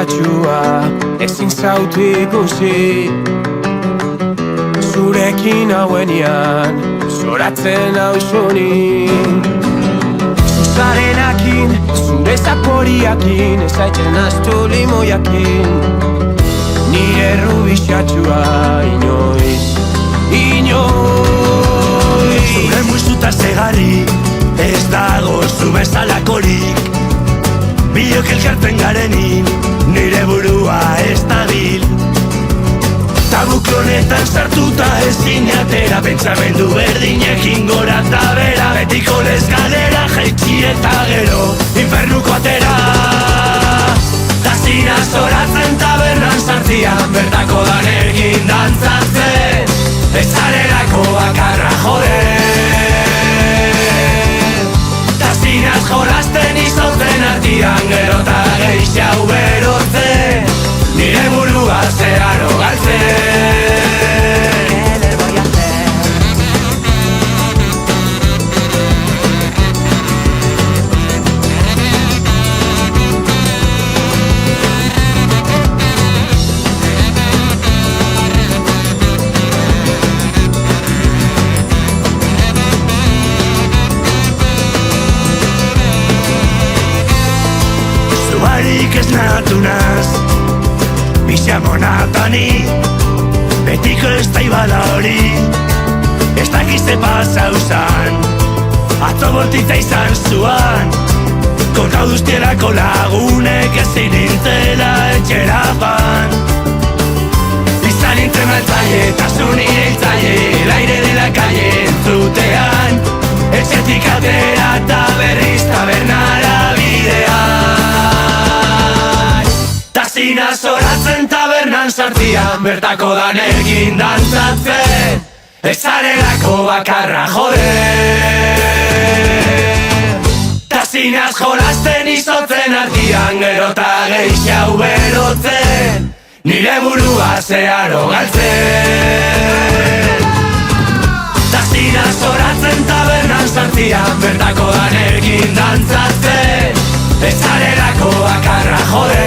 Errubixatxua ezin zautu ikusi, zurekin hauenian zoratzen hausuni. Zuzarenakin, zure zaporiakin, ezaiten astu limoiakin, nire errubixatxua inoiz, inoiz. Zure musuta zegarri, ez dago zu bezalakorik, biok elkartzen garenin, nire burua ez dabil. Tabuklonetan sartuta ezin atera, pentsamendu berdinekin gora eta bera, betiko lez galera jaitsi eta gero infernuko atera. Tazina zoratzen tabernan sartzian, bertako danekin dantzatzen, ezarelako bakarra jode. Tazinaz jolasten izotzen artian, gero eta geixau berotzen, nire burua zeharo galtzen. Zubarik ez natu naz, Bixamonatani, betiko ez daibala hori, ez dakizte pasau zan, atzo bortitza izan zuan, kontra duztielako lagunek ezin nintzela etxera fan. Izan nintzen altzaile eta zuni hiltzaile, laire dela kalle entzutean, etxetik atera eta berriz tabernara bidean. Tazina zoratzen tabernan sartian, bertako danekin dantzatzen, ezarelako bakarra jode. Tazinaz jolasten izotzen artian, gero eta geixau berotzen, nire burua zeharo galtzen. Tazinaz zoratzen tabernan sartian, bertako danekin dantzatzen, ezarelako bakarra jode.